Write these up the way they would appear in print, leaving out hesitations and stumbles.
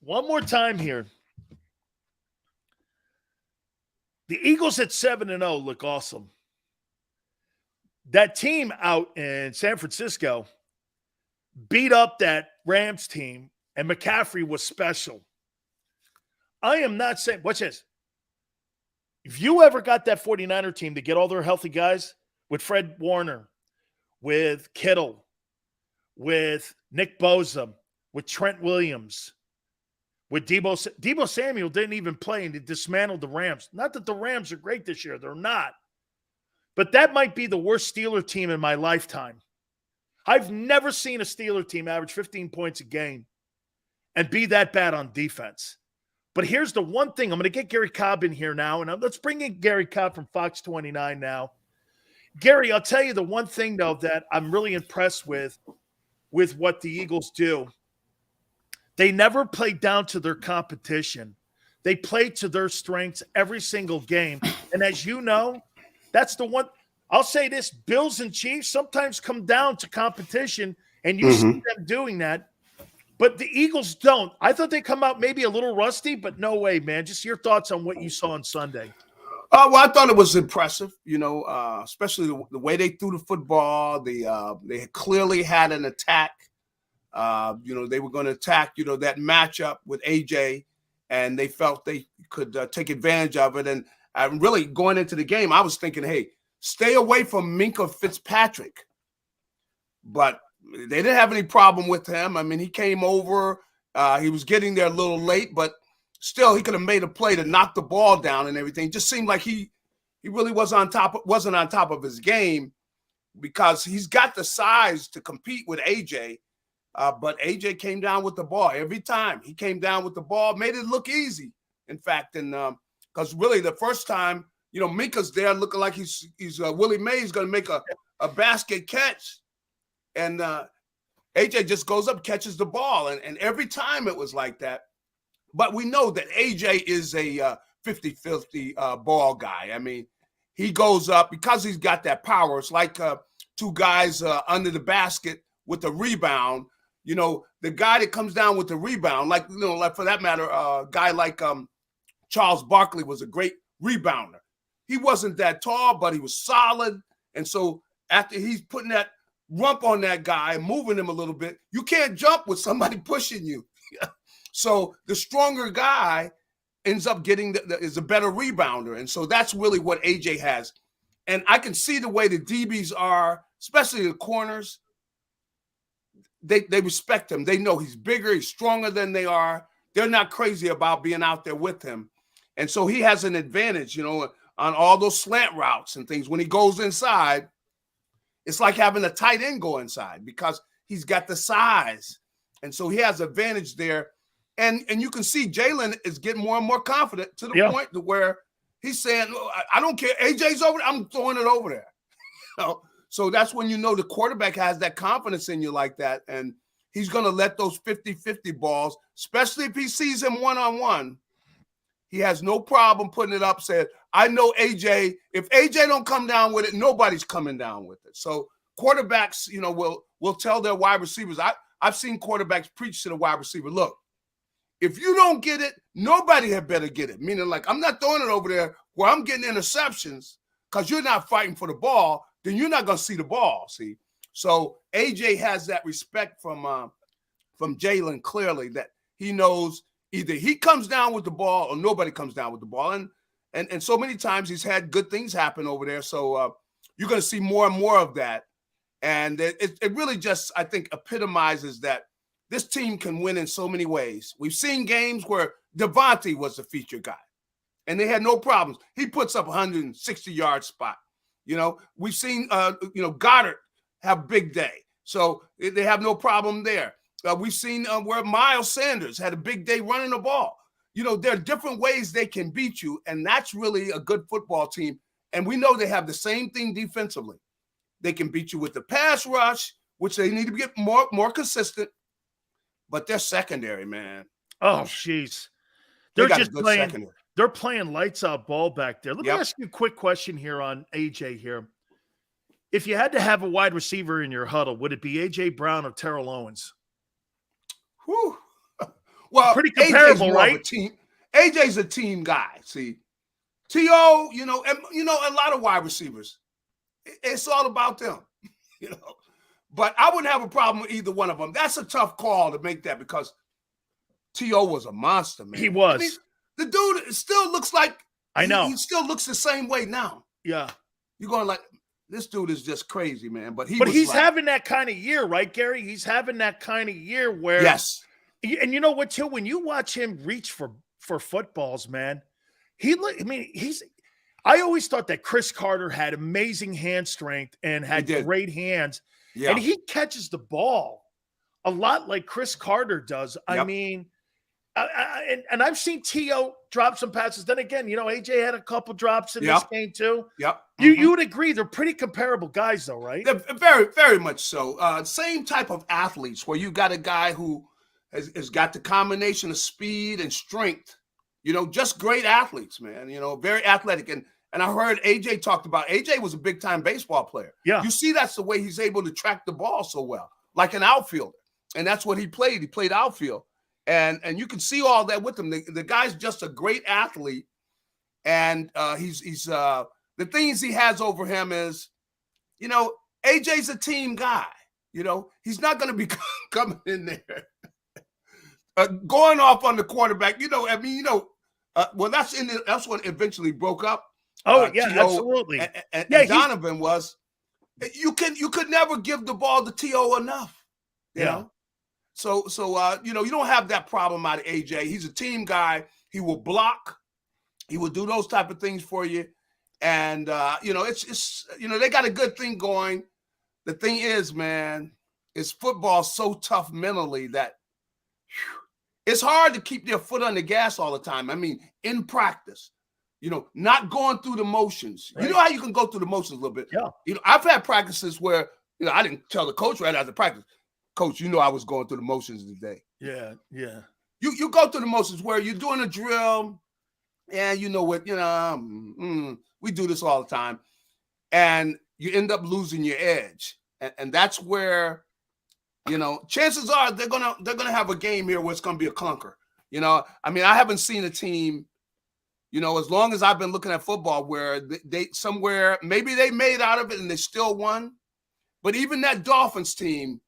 One more time here. The Eagles at 7-0 look awesome. That team out in San Francisco beat up that Rams team, and McCaffrey was special. I am not saying, watch this. If you ever got that 49er team to get all their healthy guys with Fred Warner, with Kittle, with Nick Bosa, with Trent Williams, with Debo Samuel didn't even play and he dismantled the Rams. Not that the Rams are great this year. They're not. But that might be the worst Steeler team in my lifetime. I've never seen a Steeler team average 15 points a game and be that bad on defense. But here's the one thing. I'm going to get Garry Cobb in here now, and let's bring in Garry Cobb from Fox 29 now. Gary, I'll tell you the one thing, though, that I'm really impressed with what the Eagles do. They never play down to their competition. They play to their strengths every single game. And as you know, that's the one. I'll say this, Bills and Chiefs sometimes come down to competition, and you see them doing that. But the Eagles don't. I thought they come out maybe a little rusty, but no way, man. Just your thoughts on what you saw on Sunday. Well, I thought it was impressive, especially the way they threw the football. They clearly had an attack. They were going to attack, that matchup with AJ, and they felt they could take advantage of it. And really going into the game, I was thinking, hey, stay away from Minkah Fitzpatrick. But they didn't have any problem with him. I mean, he came over. He was getting there a little late, but still he could have made a play to knock the ball down and everything. It just seemed like he really wasn't on top of his game because he's got the size to compete with AJ. But AJ came down with the ball every time. He came down with the ball, made it look easy. In fact, and because really the first time, Minka's there looking like he's Willie Mays going to make a basket catch. And AJ just goes up, catches the ball. And every time it was like that. But we know that AJ is a 50-50 ball guy. I mean, he goes up because he's got that power. It's like two guys under the basket with a rebound. The guy that comes down with the rebound, like for that matter, a guy like Charles Barkley was a great rebounder. He wasn't that tall, but he was solid. And so after he's putting that rump on that guy, moving him a little bit, you can't jump with somebody pushing you. So the stronger guy ends up is a better rebounder. And so that's really what AJ has. And I can see the way the DBs are, especially the corners. They respect him. They know he's bigger, he's stronger than they are. They're not crazy about being out there with him. And so he has an advantage, on all those slant routes and things. When he goes inside, it's like having a tight end go inside because he's got the size. And so he has advantage there. And you can see Jalen is getting more and more confident to the point to where he's saying, I don't care. AJ's over there. I'm throwing it over there. So that's when the quarterback has that confidence in you like that. And he's going to let those 50-50 balls, especially if he sees him one-on-one, he has no problem putting it up, saying, I know AJ. If AJ don't come down with it, nobody's coming down with it. So quarterbacks, will tell their wide receivers. I've seen quarterbacks preach to the wide receiver, look, if you don't get it, nobody had better get it. Meaning, like, I'm not throwing it over there where I'm getting interceptions because you're not fighting for the ball. Then you're not going to see the ball, see? So AJ has that respect from Jalen clearly that he knows either he comes down with the ball or nobody comes down with the ball. And so many times he's had good things happen over there. So you're going to see more and more of that. And it really just, I think, epitomizes that this team can win in so many ways. We've seen games where Devonta was the feature guy, and they had no problems. He puts up 160-yard spot. We've seen, Goddard have a big day. So they have no problem there. We've seen where Miles Sanders had a big day running the ball. There are different ways they can beat you, and that's really a good football team. And we know they have the same thing defensively. They can beat you with the pass rush, which they need to get more consistent. But they're secondary, man. Oh, jeez. They're just playing secondary. They're playing lights out ball back there. Let me ask you a quick question here on AJ here. If you had to have a wide receiver in your huddle, would it be A.J. Brown or Terrell Owens? Whew. Well, Pretty AJ's comparable, more right? of a team. AJ's a team guy. See, T.O., and a lot of wide receivers. It's all about them, you know. But I wouldn't have a problem with either one of them. That's a tough call to make that because T.O. was a monster, man. He was. I mean, the dude still looks like I know. He still looks the same way now. Yeah. You're going like, this dude is just crazy, man. But he's having that kind of year, right, Gary? He's having that kind of year where yes. And you know what, too? When you watch him reach for footballs, man, I always thought that Chris Carter had amazing hand strength and had great hands. Yeah. And he catches the ball a lot like Chris Carter does. Yep. I mean, and I've seen T.O. drop some passes. Then again, AJ had a couple drops in this game too. Yep. You would agree they're pretty comparable guys, though, right? They're very, very much so. Same type of athletes where you got a guy who has got the combination of speed and strength. Just great athletes, man. Very athletic. And I heard AJ talked about AJ was a big time baseball player. Yeah. You see, that's the way he's able to track the ball so well, like an outfielder. And that's what he played. He played outfield. And you can see all that with him. The guy's just a great athlete. And he's the things he has over him is, AJ's a team guy. He's not going to be coming in there. Going off on the quarterback, well, that's what eventually broke up. Oh, yeah, T.O. absolutely. And Donovan was, you could never give the ball to T.O. enough. You know? So you don't have that problem out of AJ. He's a team guy. He will block. He will do those type of things for you. And, it's they got a good thing going. The thing is, man, is football so tough mentally that it's hard to keep their foot on the gas all the time. I mean, in practice, not going through the motions. Right. You know how you can go through the motions a little bit? Yeah. I've had practices where, I didn't tell the coach right after practice, Coach, I was going through the motions today. Yeah, yeah. You go through the motions where you're doing a drill, and we do this all the time, and you end up losing your edge. And that's where, chances are they're gonna have a game here where it's gonna be a clunker. I haven't seen a team, as long as I've been looking at football, where they somewhere maybe they made out of it and they still won. But even that Dolphins team,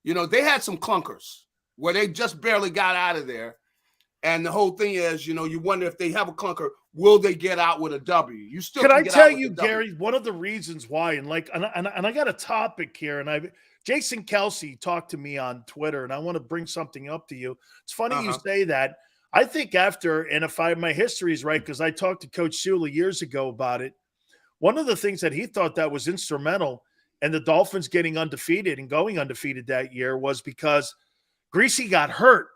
they had some clunkers where they just barely got out of there. And the whole thing is, you wonder if they have a clunker, will they get out with a W? You still can I tell you, Gary, one of the reasons why, and I got a topic here, and Jason Kelsey talked to me on Twitter, and I want to bring something up to you. It's funny you say that. I think and if my history is right, because I talked to Coach Sileo years ago about it, one of the things that he thought that was instrumental in the Dolphins getting undefeated and going undefeated that year was because Greasy got hurt,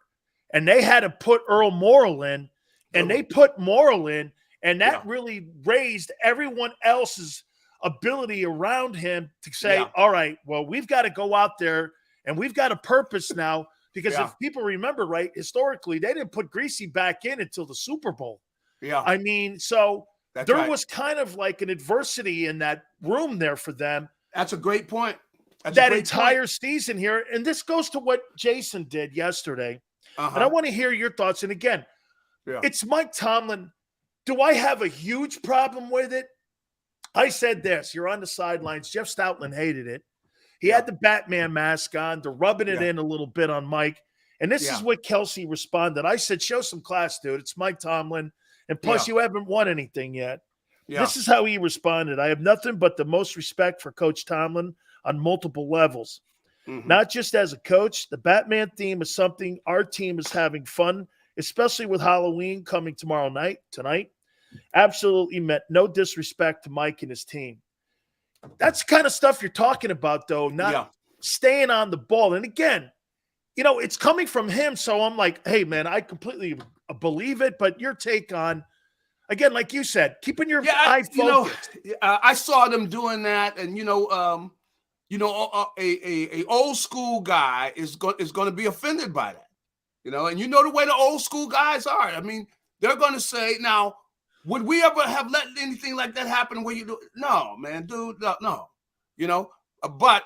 and they had to put Earl Morrall in, and they put Morrall in, and that really raised everyone else's ability around him to say, all right, well, we've got to go out there and we've got a purpose now, because if people remember right, historically, they didn't put Greasy back in until the Super Bowl. Yeah. I mean, so there was kind of like an adversity in that room there for them. That's a great point. That entire season here. And this goes to what Jason did yesterday. And I want to hear your thoughts. And again, it's Mike Tomlin. Do I have a huge problem with it? I said this. You're on the sidelines. Jeff Stoutland hated it. He had the Batman mask on. They're rubbing it in a little bit on Mike. And this is what Kelsey responded. I said, show some class, dude. It's Mike Tomlin. And plus, you haven't won anything yet. This is how he responded. I have nothing but the most respect for Coach Tomlin on multiple levels. Not just as a coach. The Batman theme is something our team is having fun, especially with Halloween coming tonight. Absolutely meant no disrespect to Mike and his team. That's the kind of stuff you're talking about, though, not staying on the ball. And again, it's coming from him. So I'm like, hey, man, I completely believe it. But your take on, again, like you said, keeping your eye focused. I saw them doing that. And, a old school guy is going to be offended by that, and the way the old school guys are. I mean, they're going to say, now, would we ever have let anything like that happen where you do? No, man, dude, no, but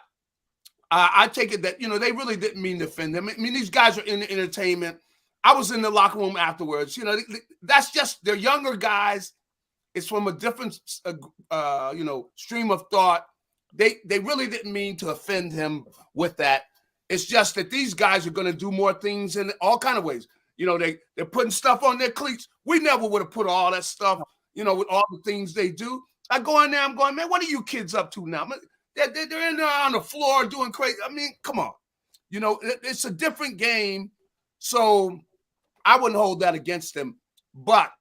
I take it that, they really didn't mean to offend them. I mean, these guys are in the entertainment. I was in the locker room afterwards. You know, that's just they're younger guys. It's from a different, stream of thought. They really didn't mean to offend him with that. It's just that these guys are going to do more things in all kind of ways. You know, they're putting stuff on their cleats. We never would have put all that stuff, with all the things they do. I go in there, I'm going, man, what are you kids up to now? They're in there on the floor doing crazy. I mean, come on. You know, it's a different game. So I wouldn't hold that against them. But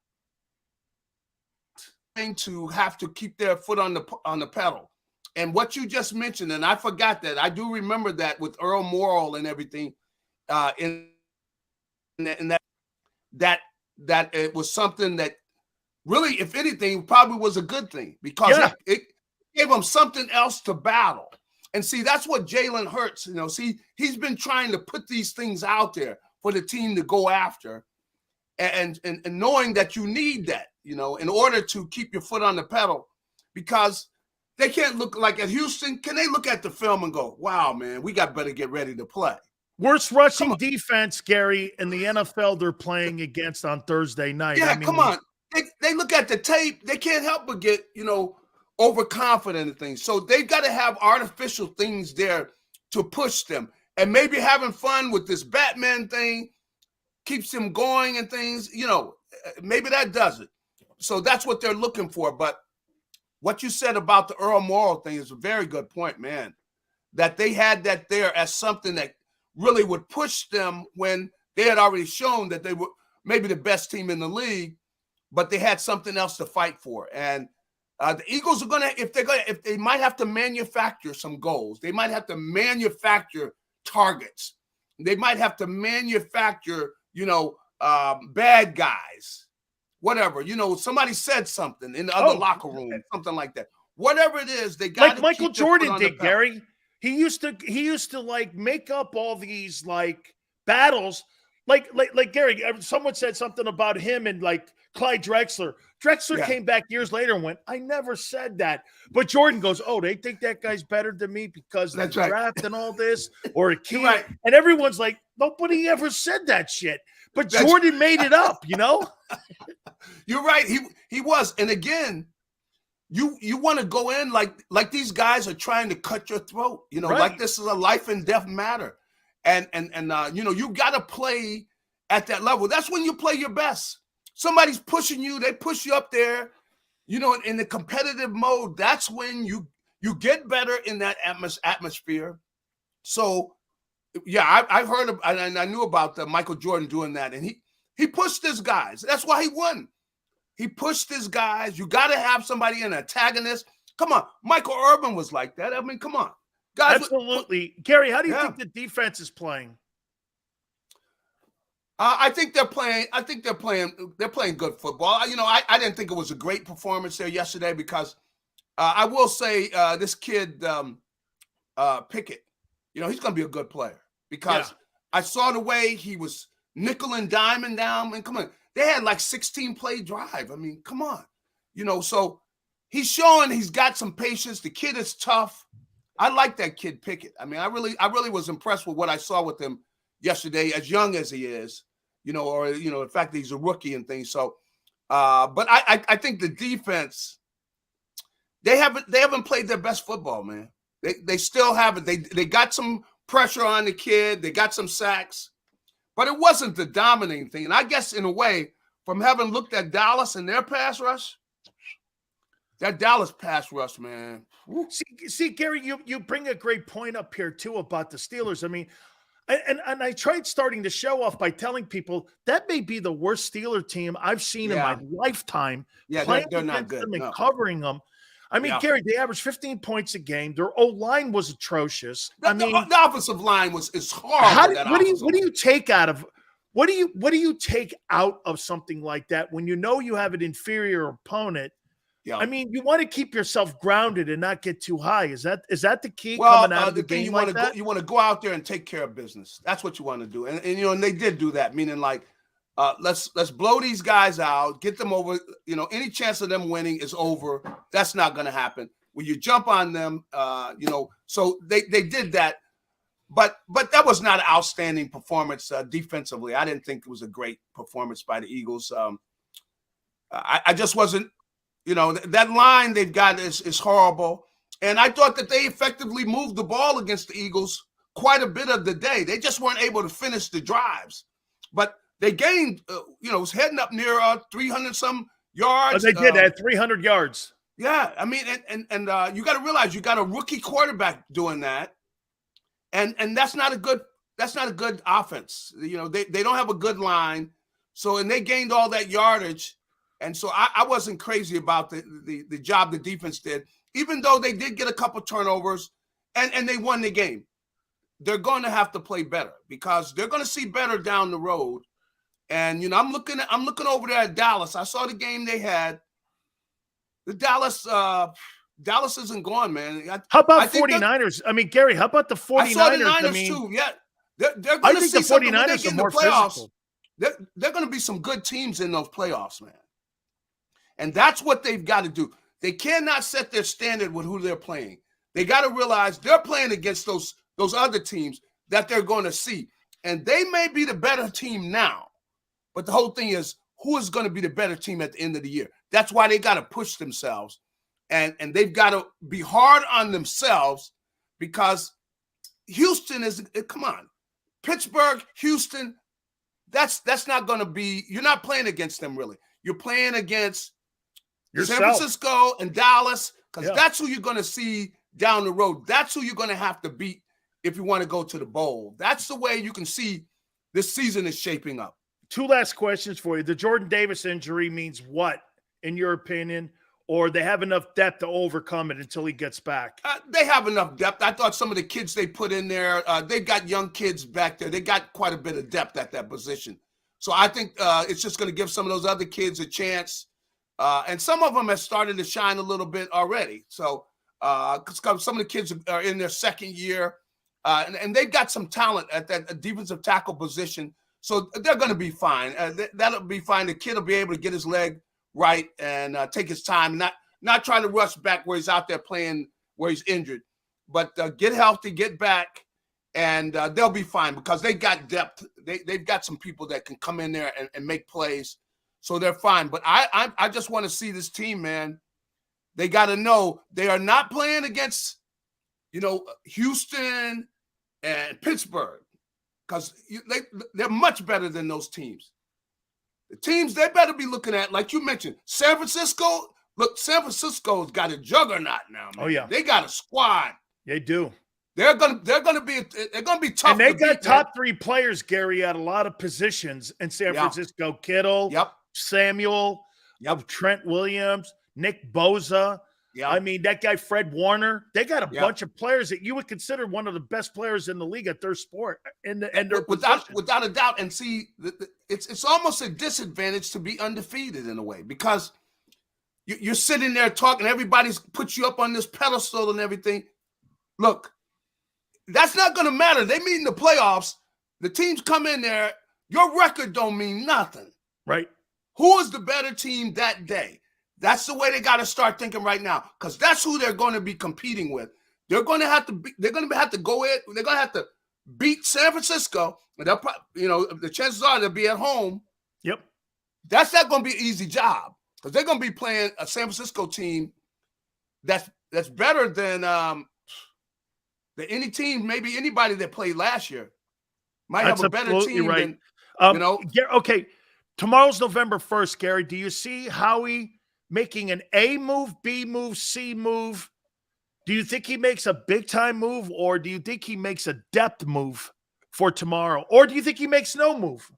to have to keep their foot on the pedal. And what you just mentioned, and I forgot that. I do remember that with Earl Morrall and everything in that it was something that really, if anything, probably was a good thing because it gave them something else to battle. And see, that's what Jalen Hurts, he's been trying to put these things out there for the team to go after and knowing that you need that, in order to keep your foot on the pedal because they can't look like at Houston. Can they look at the film and go, wow, man, we got better get ready to play? Worst rushing defense, Gary, in the NFL they're playing against on Thursday night. Yeah, come on. They look at the tape. They can't help but get, overconfident and things. So they've got to have artificial things there to push them. And maybe having fun with this Batman thing keeps them going and things, maybe that does it. So that's what they're looking for. But what you said about the Earl Morrall thing is a very good point, man, that they had that there as something that really would push them when they had already shown that they were maybe the best team in the league, but they had something else to fight for. And the Eagles are if they might have to manufacture some goals. They might have to manufacture targets. They might have to manufacture, bad guys, whatever. Somebody said something in the other locker room, something like that. Whatever it is, they got like Michael Jordan did, Gary. He used to like make up all these like battles. Like Gary, someone said something about him and like Clyde Drexler. Drexler came back years later and went, I never said that. But Jordan goes, oh, they think that guy's better than me because of the draft and all this or a kid. Right. And everyone's like, nobody ever said that shit. But Jordan made it up, You're right. He was. And again, you want to go in like these guys are trying to cut your throat, like this is a life and death matter. And you got to play at that level. That's when you play your best. Somebody's pushing you. They push you up there, in the competitive mode. That's when you get better in that atmosphere. So, yeah, I've heard of, and I knew about Michael Jordan doing that. And he pushed his guys. That's why he won. He pushed his guys. You got to have somebody, an antagonist. Come on. Michael Irvin was like that. I mean, come on. Guys, absolutely. Gary, how do you think the defense is playing? I think they're playing. They're playing good football. I didn't think it was a great performance there yesterday because I will say this kid Pickett, he's going to be a good player because I saw the way he was nickel and diming down. And come on, they had like 16-play drive. I mean, come on, So he's showing he's got some patience. The kid is tough. I like that kid Pickett. I mean, I really was impressed with what I saw with him yesterday, as young as he is, or the fact that he's a rookie and things. So, but I think the defense, they haven't played their best football, man. They still haven't. They got some pressure on the kid. They got some sacks, but it wasn't the dominating thing. And I guess in a way, from having looked at Dallas and their pass rush, that Dallas pass rush, man. See, Gary, you bring a great point up here too about the Steelers. I mean. And I tried starting the show off by telling people that may be the worst Steeler team I've seen in my lifetime. Yeah, they're not good. And covering them. I mean, Gary, they averaged 15 points a game. Their O-line was atrocious. The offensive line is horrible. What do you take out of what do you take out of something like that when you have an inferior opponent? Yeah. I mean, you want to keep yourself grounded and not get too high. Is that the key coming out of the game you like that? You want to go out there and take care of business. That's what you want to do. And they did do that, meaning like let's blow these guys out, get them over, any chance of them winning is over. That's not going to happen. When you jump on them, so they did that. But that was not an outstanding performance defensively. I didn't think it was a great performance by the Eagles. I just wasn't, that line they've got is horrible. And I thought that they effectively moved the ball against the Eagles quite a bit of the day. They just weren't able to finish the drives. But they gained, was heading up near 300-some yards. They did. They had 300 yards. Yeah, I mean, and you got to realize you got a rookie quarterback doing that, and that's not a good offense. They don't have a good line, and they gained all that yardage, and so I wasn't crazy about the job the defense did, even though they did get a couple turnovers, and they won the game. They're going to have to play better because they're going to see better down the road, and I'm looking over there at Dallas. I saw the game they had. The Dallas isn't gone, man. How about 49ers? I mean, Gary, how about the 49ers? I saw the Niners too. Yeah, they're going to see the 49ers are more physical. They're going to be some good teams in those playoffs, man. And that's what they've got to do. They cannot set their standard with who they're playing. They got to realize they're playing against those other teams that they're going to see. And they may be the better team now, but the whole thing is who is going to be the better team at the end of the year. That's why they got to push themselves, and they've got to be hard on themselves because Houston is – come on. Pittsburgh, Houston, that's not going to be – you're not playing against them really. You're playing against San Francisco and Dallas because that's who you're going to see down the road. That's who you're going to have to beat if you want to go to the bowl. That's the way you can see this season is shaping up. Two last questions for you. The Jordan Davis injury means what, in your opinion, or they have enough depth to overcome it until he gets back? They have enough depth. I thought some of the kids they put in there, they got young kids back there. They got quite a bit of depth at that position. So I think it's just going to give some of those other kids a chance. And some of them have started to shine a little bit already. So because some of the kids are in their second year, and they've got some talent at that defensive tackle position. So they're going to be fine. That'll be fine. The kid will be able to get his leg right and take his time, not trying to rush back where he's out there playing where he's injured. But get healthy, get back, and they'll be fine because they got depth. They've got some people that can come in there and make plays, so they're fine. But I just want to see this team, man. They got to know they are not playing against, Houston and Pittsburgh. Because they're much better than those teams. The teams they better be looking at, like you mentioned, San Francisco. Look, San Francisco's got a juggernaut now, man. Oh yeah, they got a squad. They do. They're gonna be tough. And they got top three players, Gary, at a lot of positions in San Francisco. Kittle, Samuel, Trent Williams, Nick Bosa. Yeah, I mean, that guy, Fred Warner, they got a bunch of players that you would consider one of the best players in the league at their sport. Without a doubt. And see, it's almost a disadvantage to be undefeated in a way because you're sitting there talking, everybody's put you up on this pedestal and everything. Look, that's not going to matter. They meet in the playoffs. The teams come in there. Your record don't mean nothing. Right. Who is the better team that day? That's the way they got to start thinking right now, because that's who they're going to be competing with. They're going to have to go in. They're going to have to beat San Francisco, and they'll the chances are they'll be at home. Yep, that's not going to be an easy job because they're going to be playing a San Francisco team that's better than any team, maybe anybody that played last year might have a better team. Right. Okay, tomorrow's November 1st, Gary. Do you see Howie making an A move, B move, C move? Do you think he makes a big-time move, or do you think he makes a depth move for tomorrow? Or do you think he makes no move?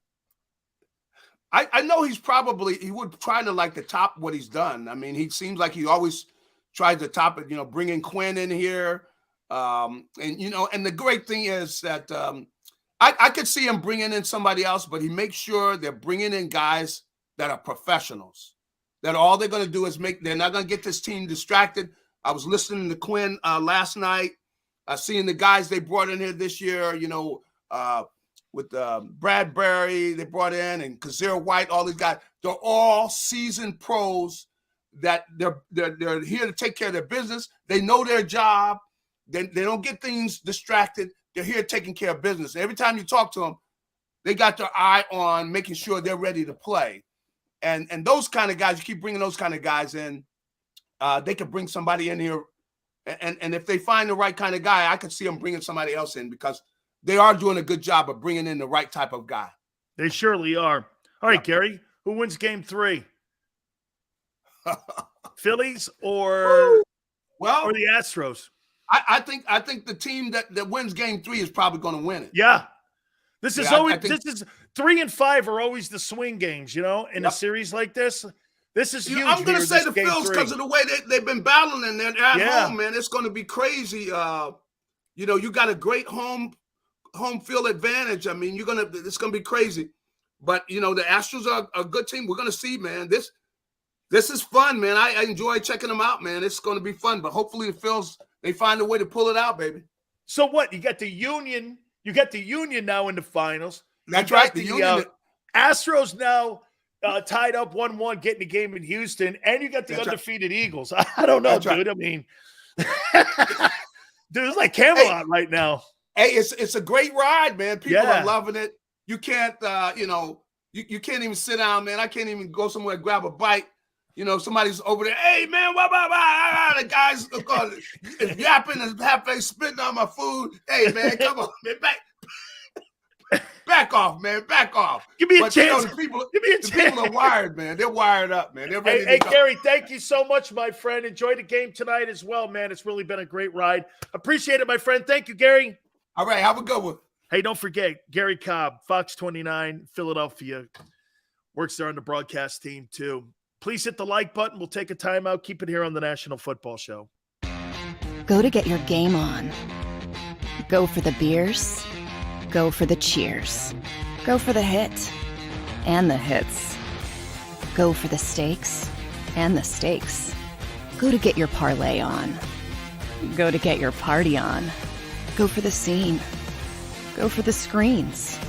I know he would try to like to top what he's done. I mean, he seems like he always tries to top it, bringing Quinn in here. And the great thing is that I could see him bringing in somebody else, but he makes sure they're bringing in guys that are professionals. That all they're going to do is they're not going to get this team distracted. I was listening to Quinn last night, seeing the guys they brought in here this year, with Bradbury they brought in and Kazir White, all these guys. They're all seasoned pros that they're here to take care of their business. They know their job. They don't get things distracted. they're here taking care of business. Every time you talk to them, they got their eye on making sure they're ready to play. And those kind of guys, you keep bringing those kind of guys in, they could bring somebody in here. And if they find the right kind of guy, I could see them bringing somebody else in because they are doing a good job of bringing in the right type of guy. They surely are. All right, Gary, who wins game 3? Phillies or the Astros? I think the team that wins game 3 is probably going to win it. Yeah. This is always 3 and 5 are always the swing games, in a series like this. This is huge. I'm going to say the Phils because of the way they've been battling and they're at home, man. It's going to be crazy. You got a great home field advantage. I mean, it's going to be crazy. But, the Astros are a good team. We're going to see, man. This is fun, man. I enjoy checking them out, man. It's going to be fun. But hopefully the Phils, they find a way to pull it out, baby. So what? You got the Union. You got the Union now in the finals. That's right. The Union. Astros now tied up 1-1, getting the game in Houston. And you got the undefeated Eagles. I don't know, dude. I mean, dude, it's like Camelot right now. Hey, it's a great ride, man. People are loving it. You can't, you can't even sit down, man. I can't even go somewhere and grab a bite. Somebody's over there. Hey, man, the guy's yapping and halfway spitting on my food. Hey, man, come on, man, back off, man, back off. Give me a chance. The people are wired, man. They're wired up, man. They're ready to go. Gary, thank you so much, my friend. Enjoy the game tonight as well, man. It's really been a great ride. Appreciate it, my friend. Thank you, Gary. All right, have a good one. Hey, don't forget, Garry Cobb, Fox 29, Philadelphia, works there on the broadcast team too. Please hit the like button. We'll take a timeout. Keep it here on the National Football Show. Go to get your game on. Go for the beers. Go for the cheers. Go for the hit and the hits. Go for the stakes and the stakes. Go to get your parlay on. Go to get your party on. Go for the scene. Go for the screens.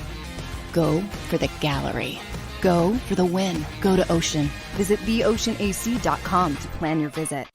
Go for the gallery. Go for the win. Go to Ocean. Visit theoceanac.com to plan your visit.